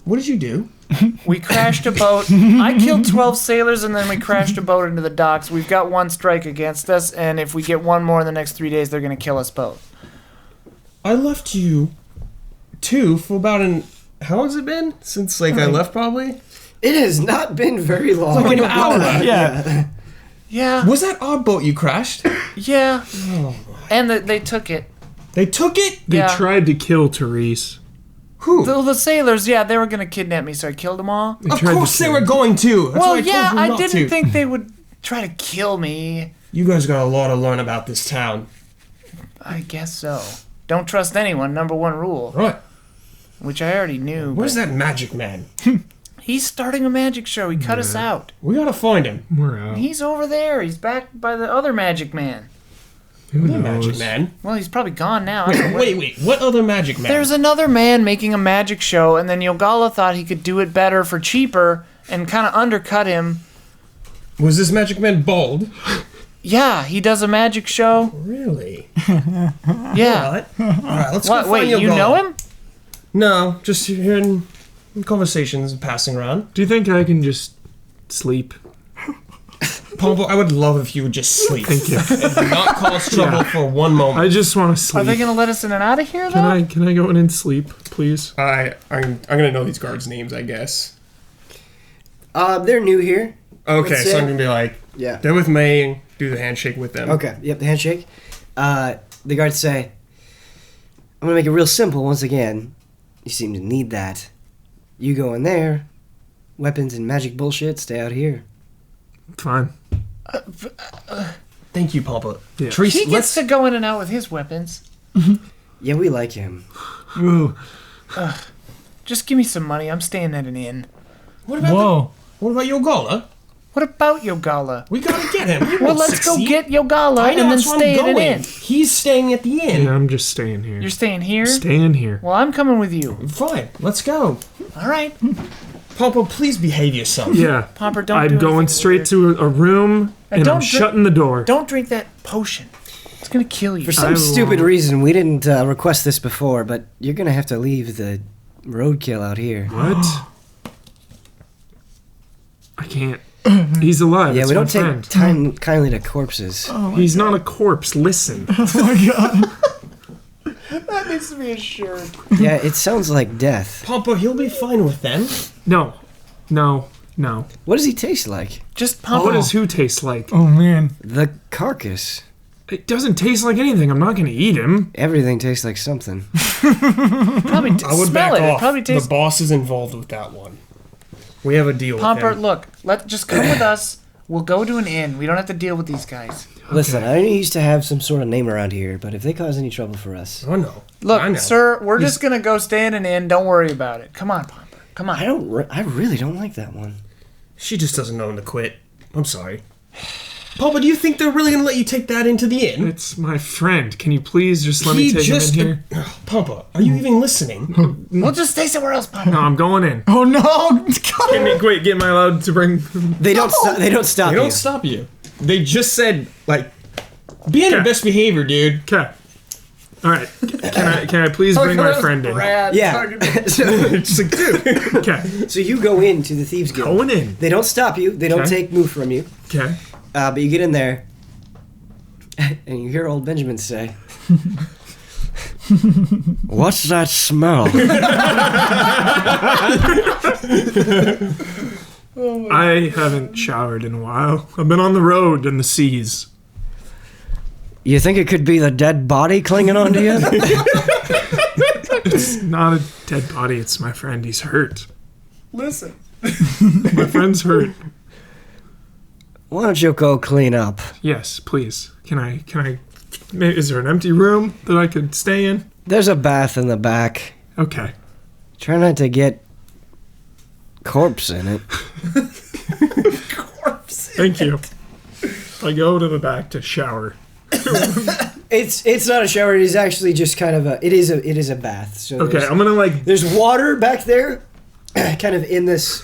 What did you do? We crashed a boat. I killed 12 sailors and then we crashed a boat into the docks. We've got one strike against us, and if we get one more in the next 3 days, they're going to kill us both. I left you two for about an... How long's it been? Since, I left, probably? It has not been very long. Like an hour. Yeah. Yeah. Was that our boat you crashed? Yeah. And they took it. They took it? They Yeah. tried to kill Therese. Who? The sailors, yeah, they were going to kidnap me, so I killed them all. Of tried to course they kill were going to. That's Well, why I yeah, told you I not didn't to. think they would try to kill me. You guys got a lot to learn about this town. I guess so. Don't trust anyone, number one rule. Right. Which I already knew. Where's but that magic man? He's starting a magic show. He cut us out. We gotta find him. We're out. He's over there. He's back by the other magic man. Who The knows? magic man. Well, he's probably gone now. I don't know where- Wait. What other magic man? There's another man making a magic show, and then Yogalla thought he could do it better for cheaper and kind of undercut him. Was this magic man bald? Yeah, he does a magic show. Really? Yeah. What? All right, let's What? go Wait, find you Yogalla. know him? No, just hearing conversations passing around. Do you think I can just sleep? Pompo, I would love if you would just sleep. Thank you. And do not cause trouble for one moment. I just want to Are sleep. they gonna let us in and out of here though? Can I go in and sleep, please? I'm gonna know these guards' names, I guess. They're new here. Okay, Let's so say- I'm gonna be like, Yeah. they're with me. Do the handshake with them. Okay. Yep. The handshake. The guards say, "I'm gonna make it real simple once again. You seem to need that. You go in there. Weapons and magic bullshit. Stay out here." Fine. Thank you, Pompo. Yeah. Treese, He gets let's. to go in and out with his weapons. Yeah, we like him. Ooh. Just give me some money. I'm staying at an inn. What about Whoa. what about Yogalla? What about Yogalla? We gotta get him. He Well, won't let's succeed. go get Yogalla I know, and then that's where I'm stay at an going. inn. He's staying at the inn. Yeah, I'm just staying here. You're staying here? Staying here. Well, I'm coming with you. Fine, let's go. All right. Pompo, please behave yourself. Yeah. Pomper, don't I'm do going anything straight weird. to a room and don't I'm drink- shutting the door. Don't drink that potion. It's gonna kill you. For some I stupid won't. reason, we didn't request this before, but you're gonna have to leave the roadkill out here. What? I can't. He's alive. Yeah, it's we my don't take friend. time kindly to corpses. He's not a corpse. Listen. That needs to be a shirt. Yeah, it sounds like death. Pompo, he'll be fine with them. No. No. No. What does he taste like? Just pump What it. does who taste like? Oh, man. The carcass. It doesn't taste like anything. I'm not going to eat him. Everything tastes like something. Probably I would smell back it. off. It probably The tastes. boss is involved with that one. We have a deal Pomper, with him. look. Just come with us. We'll go to an inn. We don't have to deal with these guys. Listen, I used to have some sort of name around here, but if they cause any trouble for us, Oh no. I Look, know. sir, we're just gonna go stay in an inn. Don't worry about it. Come on, Pomper. Come on. I really don't like that one. She just doesn't know when to quit. I'm sorry. Pompo, do you think they're really gonna let you take that into the inn? It's my friend. Can you please just let me take him in here? Pompo, are you even listening? We'll just stay somewhere else, Pomper. No, I'm going in. Oh, no. Wait, am I allowed to bring... They don't. They don't stop They you. don't stop you. They just said, like, be on your Okay. best behavior, dude. Okay. All right. Can I please bring my friend in? Yeah. Just like, dude. Okay. So you go into the thieves guild. Going in. They don't stop you. They don't Okay. take move from you. Okay. But you get in there, and you hear old Benjamin say, "What's that smell?" I haven't showered in a while. I've been on the road and the seas. You think it could be the dead body clinging onto you? It's not a dead body. It's my friend. He's hurt. Listen. My friend's hurt. Why don't you go clean up? Yes, please. Can I? Is there an empty room that I could stay in? There's a bath in the back. Okay. Try not to get corpse in it. Thank you. I go to the back to shower. It's not a shower. It is actually just kind of it is a bath. So Okay, I'm gonna like. there's water back there, kind of in this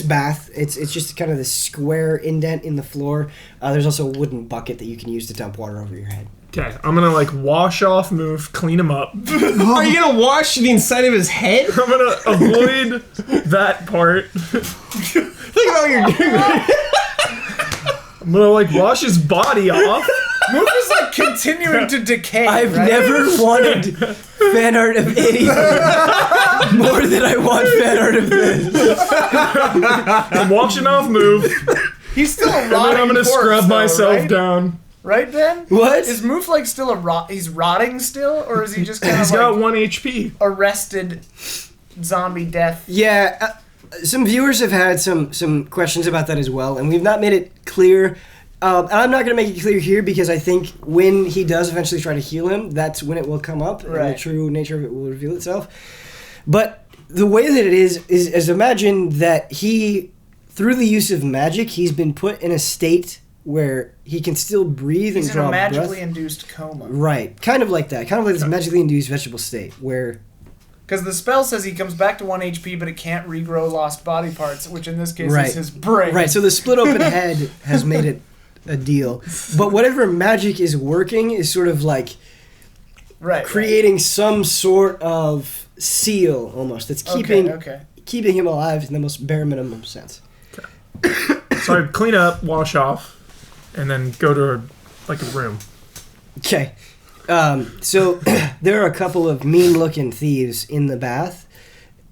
bath. It's just kind of this square indent in the floor. There's also a wooden bucket that you can use to dump water over your head. Okay, I'm gonna like wash off Moof, clean him up. Are you gonna wash the inside of his head? I'm gonna avoid that part. Think about what you're doing. I'm gonna like wash his body off. Moof is like continuing to decay. I've right? never wanted fan art of anything more than I want fan art of this. I'm washing off Moof, He's still a and then rotting I'm gonna corpse, scrub though, myself right? down. Right, Ben? What? Is Moof like still he's rotting still, or is he just kind He's of got like 1 HP. arrested zombie death? Yeah, some viewers have had some questions about that as well, and we've not made it clear. And I'm not going to make it clear here because I think when he does eventually try to heal him, that's when it will come up, and the Right. true nature of it will reveal itself. But the way that it is imagine that he, through the use of magic, he's been put in a state where he can still breathe and He's in draw a magically breath. induced coma. Right, kind of like that. Kind of like this magically induced vegetable state where... Because the spell says he comes back to 1 HP, but it can't regrow lost body parts, which in this case Right. is his brain. Right, so the split open head has made it a deal. But whatever magic is working is sort of like Right. creating some sort of seal almost that's keeping keeping him alive in the most bare minimum sense. So I clean up, wash off, and then go to a room. Okay. So there are a couple of mean-looking thieves in the bath.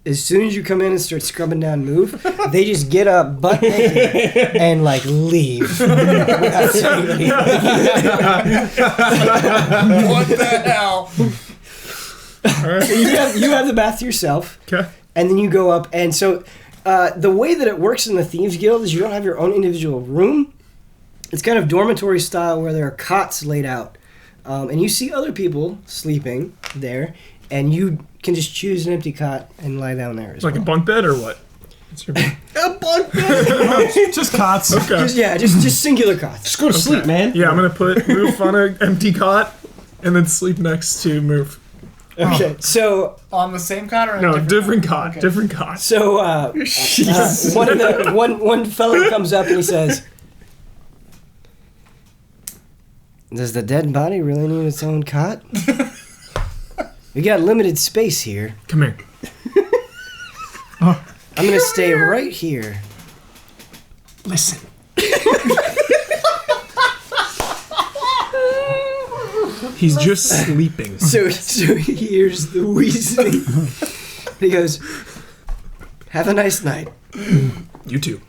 As soon as you come in and start scrubbing down move, they just get up butt naked and like leave without saying anything. What the hell? So you have the bath to yourself, Okay. and then you go up. And so the way that it works in the Thieves Guild is you don't have your own individual room. It's kind of dormitory style where there are cots laid out. And you see other people sleeping there, and you can just choose an empty cot and lie down there. As Like a well. bunk bed or what? What's your bunk? A bunk bed. Just cots. Okay. just singular cots. Just go to sleep, man. Yeah, I'm gonna put Moof on an empty cot and then sleep next to Moof. Okay, so On the same cot or a No, different cot. Okay. Different cot. one fellow comes up and he says, "Does the dead body really need its own cot? We got limited space here. Come here. I'm gonna stay right here." Listen. He's just sleeping. So he hears the wheezing. He goes, "Have a nice night." You too.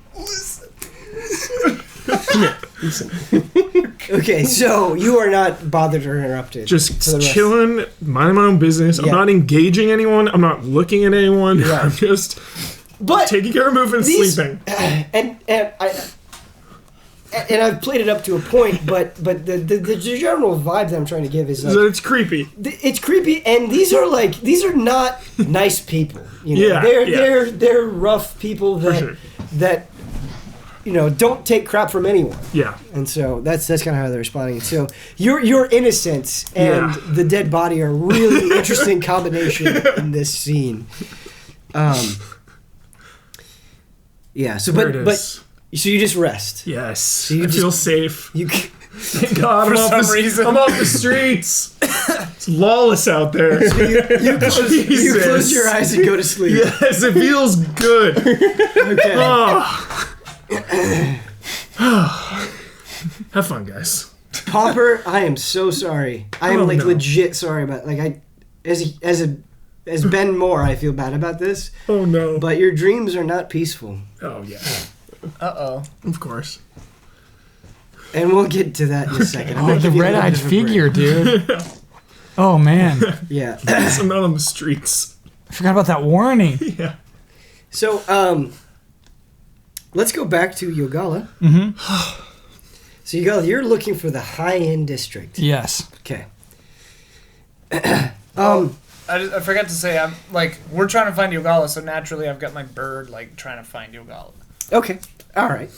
Okay, so you are not bothered or interrupted. for the Just rest. chilling, minding my own business. I'm Yeah. not engaging anyone. I'm not looking at anyone. Right. I'm just But taking care of Moof and these- sleeping. and I've played it up to a point, but the general vibe that I'm trying to give is like, So it's creepy. it's creepy, and these are not nice people. You know? Yeah, they're rough people that sure. that don't take crap from anyone, Yeah. and so that's kind of how they're responding. So your innocence and Yeah. the dead body are a really interesting combination in this scene. Yeah. So There it but is. so you just rest. Yes. you I just- feel safe. You. Thank God. For I'm off some the, reason. I'm off the streets. It's lawless out there. You close Jesus. your eyes and go to sleep. Yes, it feels good. Okay. Oh. Have fun, guys. Popper, I am so sorry. I am Oh, like no. legit sorry about as Ben Moore, I feel bad about this. Oh no. But your dreams are not peaceful, Oh yeah. Uh-oh. Of course. and we'll get to that in a second. I'm Oh, gonna the give you a little red-eyed bit of a break. figure, dude. Oh man, Yeah. I'm not on the streets. I forgot about that warning. Yeah. So let's go back to Yogalla. Mm-hmm. So Yogalla, you're looking for the high-end district. Yes. Okay. I forgot to say, we're trying to find Yogalla, so naturally I've got my bird, trying to find Yogalla. Okay. All right.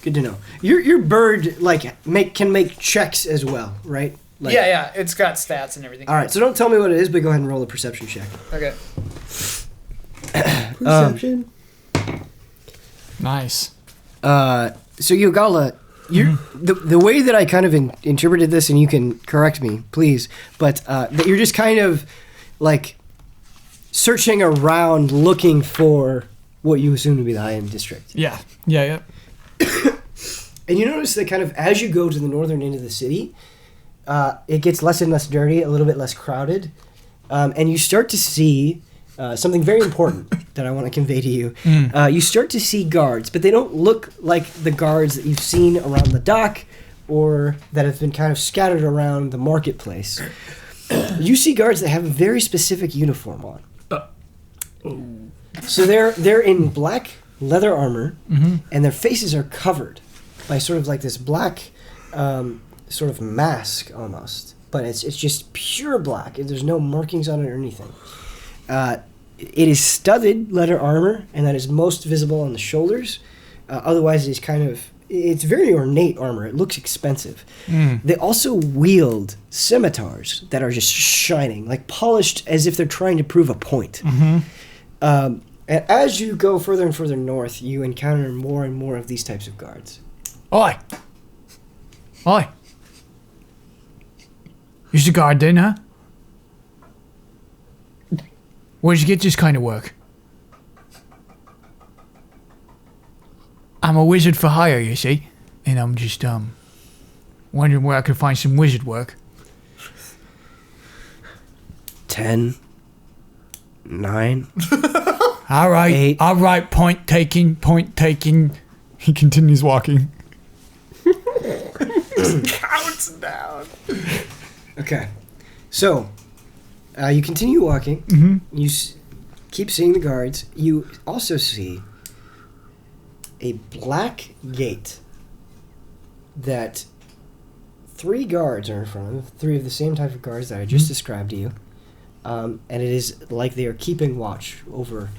Good to know. Your bird can make checks as well, right? Yeah, it's got stats and everything. All right. So don't tell me what it is, but go ahead and roll a perception check. Okay. Perception. Nice. So Yogalla, the way that I kind of interpreted this, and you can correct me, please, but that you're just kind of searching around looking for what you assume to be the high-end district. Yeah. Yeah. And you notice that kind of as you go to the northern end of the city, it gets less and less dirty, a little bit less crowded, and you start to see something very important that I want to convey to you. You start to see guards, but they don't look like the guards that you've seen around the dock or that have been kind of scattered around the marketplace. You see guards that have a very specific uniform on. So they're in black leather armor, and their faces are covered by sort of like this black sort of mask almost, but it's just pure black. There's no markings on it or anything. it is studded leather armor, and that is most visible on the shoulders. Otherwise, it's very ornate armor. It looks expensive. They also wield scimitars that are just shining, like polished as if they're trying to prove a point. And as you go further and further north, you encounter more and more of these types of guards. Oi! Oi! You're the guard then, huh? Where'd you get this kind of work? I'm a wizard for hire, you see, and I'm just wondering where I could find some wizard work. 10, 9. All right, 8. all right, point taking. He continues walking. Counts down. Okay. So, you continue walking. You keep seeing the guards. You also see a black gate that 3 guards are in front of, 3 of the same type of guards that I just described to you. And it is like they are keeping watch over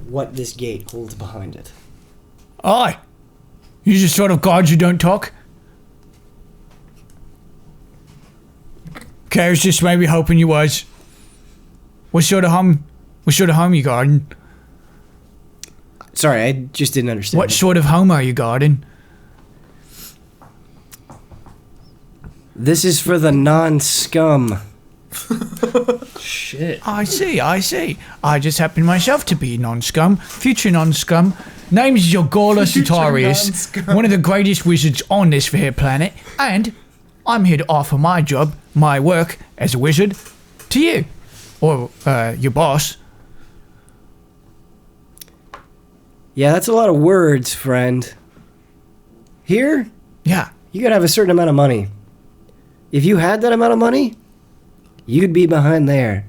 what this gate holds behind it. Oi! You just sort of guards who don't talk? Okay, I was just maybe hoping you was. What sort of home you guarding? Sorry, I just didn't understand. What sort of home are you guarding? This is for the non-scum. Shit. I see. I just happen myself to be non-scum, future non-scum. Name's Yogalla Sitarius, one of the greatest wizards on this fair planet, and I'm here to offer my work as a wizard, to you, or your boss. Yeah, that's a lot of words, friend. Here, Yeah. you gotta have a certain amount of money. If you had that amount of money, you'd be behind there.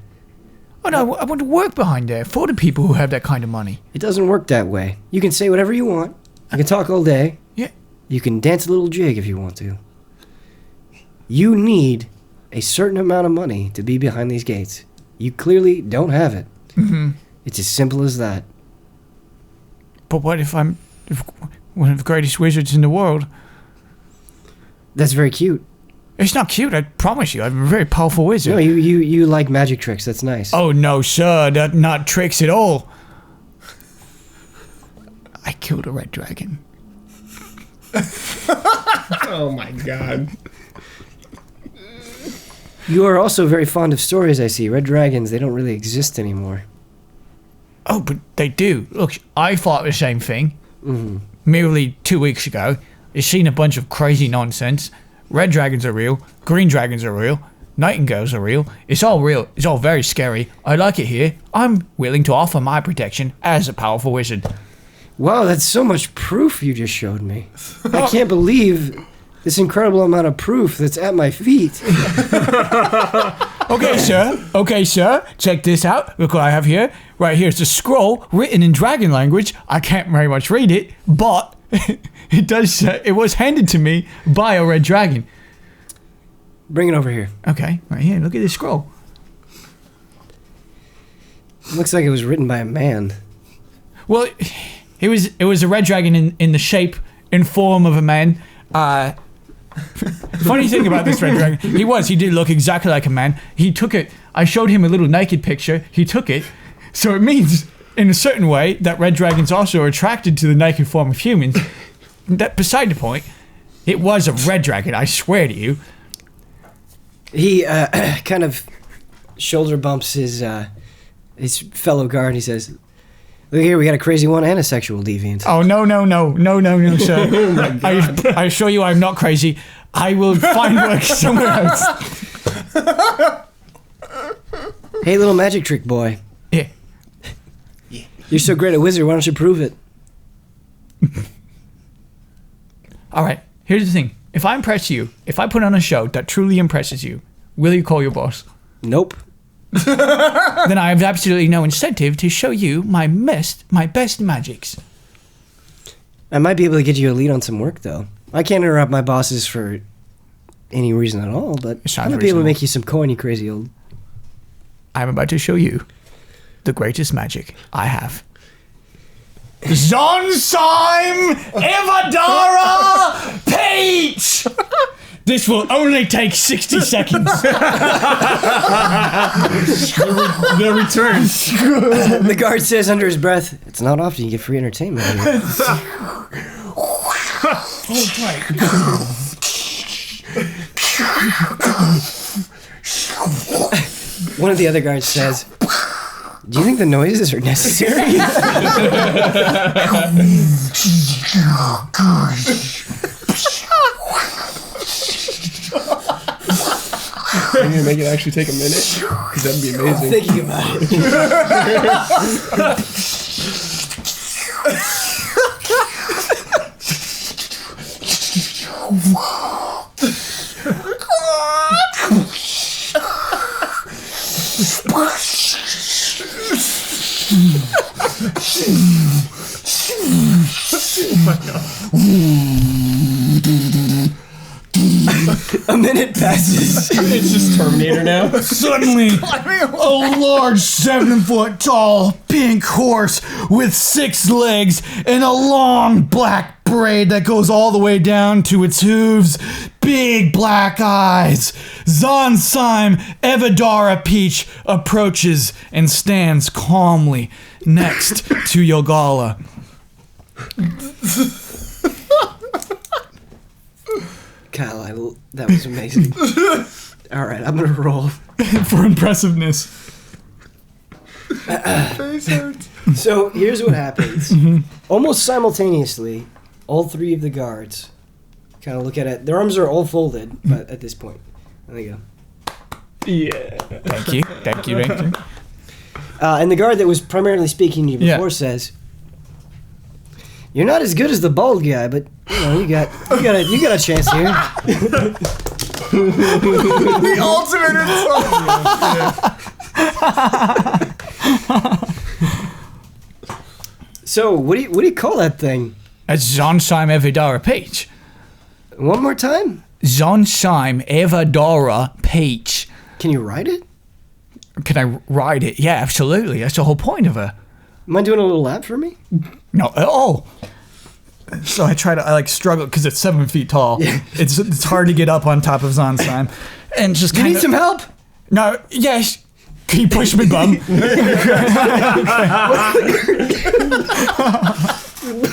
Oh no, I want to work behind there for the people who have that kind of money. It doesn't work that way. You can say whatever you want. You can talk all day. Yeah. You can dance a little jig if you want to. You need a certain amount of money to be behind these gates. You clearly don't have it. It's as simple as that. But what if I'm one of the greatest wizards in the world? That's very cute. It's not cute, I promise you. I'm a very powerful wizard. No, you like magic tricks. That's nice. Oh no, sir, that's not tricks at all. I killed a red dragon. Oh my god. You are also very fond of stories, I see. Red dragons, they don't really exist anymore. Oh, but they do. Look, I thought the same thing. Merely 2 weeks ago. You've seen a bunch of crazy nonsense. Red dragons are real. Green dragons are real. Nightingales are real. It's all real. It's all very scary. I like it here. I'm willing to offer my protection as a powerful wizard. Wow, that's so much proof you just showed me. I can't believe this incredible amount of proof that's at my feet. Okay, sir. Okay, sir. Check this out. Look what I have here. Right here's a scroll written in dragon language. I can't very much read it, but it does say it was handed to me by a red dragon. Bring it over here. Okay, right here. Look at this scroll. Looks like it was written by a man. Well, it was a red dragon in the shape and form of a man. Funny thing about this red dragon, he did look exactly like a man. He took it. I showed him a little naked picture. He took it. So it means, in a certain way, that red dragons also are attracted to the naked form of humans. That beside the point, it was a red dragon. I swear to you. He kind of shoulder bumps his fellow guard. And he says, "Look here, we got a crazy one and a sexual deviant." Oh no, sir! I assure you, I'm not crazy. I will find work somewhere else. Hey, little magic trick boy. Yeah. You're so great at wizard. Why don't you prove it? All right. Here's the thing. If I impress you, if I put on a show that truly impresses you, will you call your boss? Nope. Then I have absolutely no incentive to show you my best magics. I might be able to get you a lead on some work, though. I can't interrupt my bosses for any reason at all, but I might be able to make you some coin, you crazy old... I'm about to show you. the greatest magic I have. Zonsheim Evadara Peach! This will only take 60 seconds. The return. The guard says under his breath, "It's not often you get free entertainment here." One of the other guards says, "Do you think the noises are necessary?" I'm gonna make it actually take a minute, because that'd be amazing. Thinking about it. A minute passes. It's just Terminator now. Suddenly, a large 7-foot-tall pink horse with 6 legs and a long black braid that goes all the way down to its hooves, big black eyes. Zonsheim Evadara Peach approaches and stands calmly next to Yogalla. Kyle, that was amazing. All right, I'm gonna roll. For impressiveness. So here's what happens. Almost simultaneously, all 3 of the guards kind of look at it. Their arms are all folded, but at this point, there you go. Yeah. Thank you. Thank you. And the guard that was primarily speaking to you before says, "You're not as good as the bald guy, but you got a chance here." The ultimate insult. So what do you call that thing? That's Zonsheim Evadara Peach. One more time? Zonsheim Evadara Peach. Can you write it? Can I ride it? Yeah, absolutely. That's the whole point of her. Am I doing a little lap for me? No, at all. So I struggle because it's 7 feet tall. Yeah. It's hard to get up on top of Zonsheim. And just You need some help? No, yes. Can you push me, bum?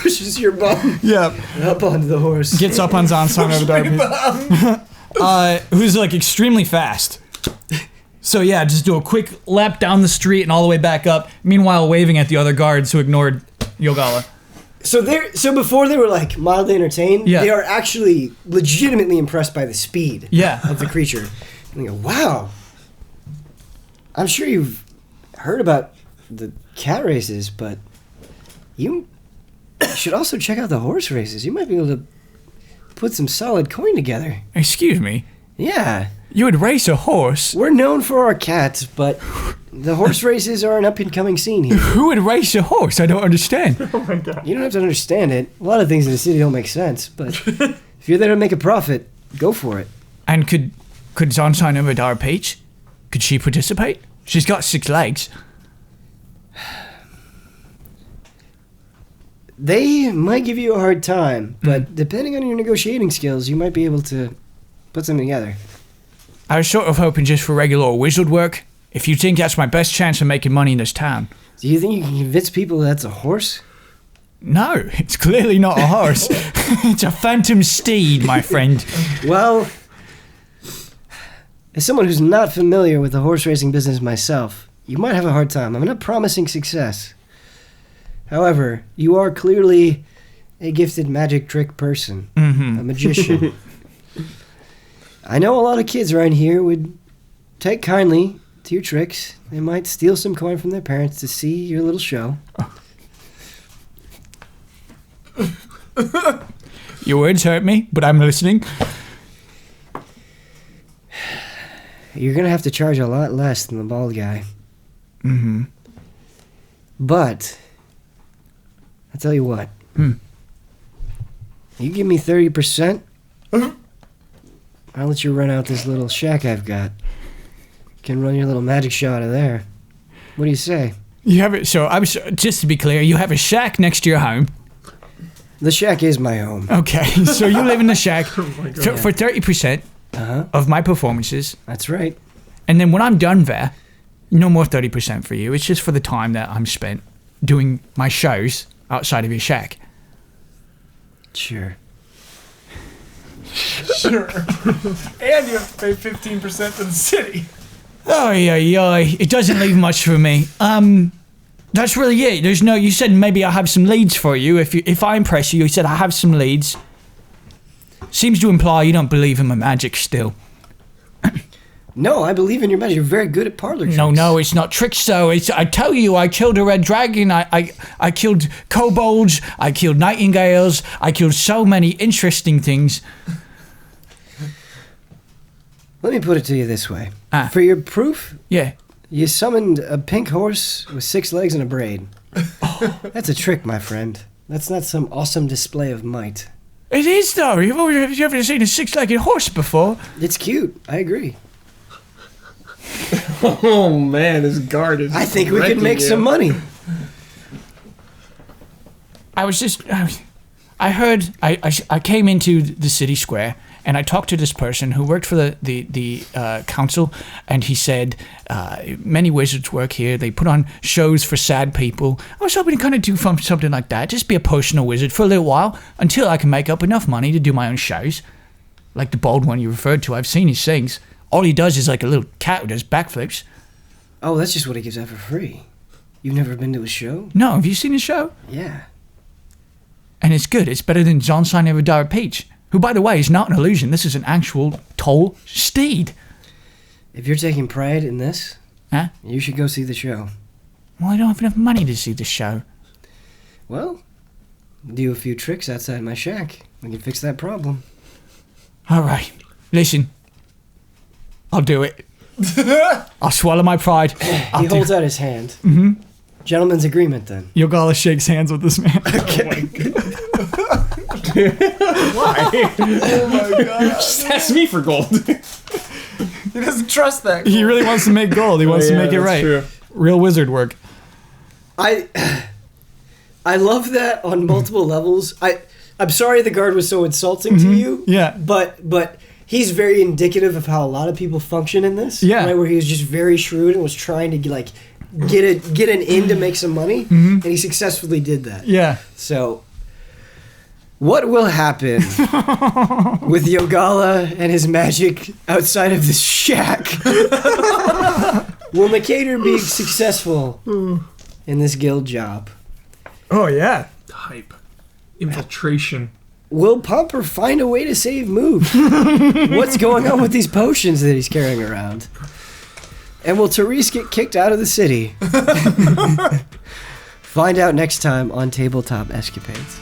Pushes your bum Yeah. up onto the horse. Gets up on Zonsheim Evadara Peach. Who's extremely fast. So yeah, just do a quick lap down the street and all the way back up. Meanwhile, waving at the other guards who ignored Yogalla. So before they were mildly entertained, Yeah. they are actually legitimately impressed by the speed Yeah. of the creature. And they go, "Wow. I'm sure you've heard about the cat races, but you should also check out the horse races. You might be able to put some solid coin together." Excuse me. Yeah. You would race a horse? We're known for our cats, but the horse races are an up-and-coming scene here. Who would race a horse? I don't understand. You don't have to understand it. A lot of things in the city don't make sense, but if you're there to make a profit, go for it. And could Zonsheim Evadara Peach? Could she participate? She's got 6 legs. They might give you a hard time, but depending on your negotiating skills, you might be able to put something together. I was sort of hoping just for regular wizard work. If you think that's my best chance of making money in this town. Do you think you can convince people that's a horse? No, it's clearly not a horse. It's a phantom steed, my friend. Well, as someone who's not familiar with the horse racing business myself, you might have a hard time. I'm not promising success. However, you are clearly a gifted magic trick person, a magician. I know a lot of kids around here would take kindly to your tricks. They might steal some coin from their parents to see your little show. Your words hurt me, but I'm listening. You're going to have to charge a lot less than the bald guy. But, I'll tell you what. You give me 30%, I'll let you run out this little shack I've got. You can run your little magic show out of there. What do you say? You have it. So I was just to be clear, you have a shack next to your home. The shack is my home. Okay, so you live in the shack for 30% of my performances, That's right. and then when I'm done there, no more 30% for you. It's just for the time that I'm spent doing my shows outside of your shack. Sure. Sure. And you have to pay 15% to the city. Oh yeah, it doesn't leave much for me. That's really it. There's no. You said maybe I have some leads for you. If I impress you, you said I have some leads. Seems to imply you don't believe in my magic still. No, I believe in your magic. You're very good at parlor tricks. No, it's not tricks though. I tell you, I killed a red dragon. I killed kobolds. I killed nightingales. I killed so many interesting things. Let me put it to you this way. Ah. For your proof, Yeah. you summoned a pink horse with 6 legs and a braid. That's a trick, my friend. That's not some awesome display of might. It is though. Have you ever seen a 6-legged horse before? It's cute. I agree. Oh man, this guard is. I think we could wrecking make you. some money. I was just. I heard. I came into the city square and I talked to this person who worked for the council, and he said many wizards work here. They put on shows for sad people. I was hoping to kind of do something like that. Just be a potional wizard for a little while until I can make up enough money to do my own shows. Like the bald one you referred to. I've seen his things. All he does is like a little cat who does backflips. Oh, that's just what he gives out for free. You've never been to a show? No, have you seen his show? Yeah. And it's good. It's better than John Never Dire Peach, who, by the way, is not an illusion. This is an actual tall steed. If you're taking pride in this, Huh? you should go see the show. Well, I don't have enough money to see the show. Well, do a few tricks outside my shack. We can fix that problem. All right. Listen. I'll do it. I'll swallow my pride. He holds out his hand. Mm-hmm. Gentleman's agreement, then. Yogalla shakes hands with this man. Just ask me for gold. He doesn't trust that. He really wants to make gold. He wants to make it right. True. Real wizard work. I love that on multiple levels. I'm sorry the guard was so insulting to you. Yeah. But he's very indicative of how a lot of people function in this. Yeah. Right, where he was just very shrewd and was trying to get an in to make some money, and he successfully did that. Yeah. So, what will happen with Yogalla and his magic outside of this shack? Will Mercator be successful in this guild job? Oh, yeah. Hype. Infiltration. Will Pumper find a way to save Move? What's going on with these potions that he's carrying around? And will Therese get kicked out of the city? Find out next time on Tabletop Escapades.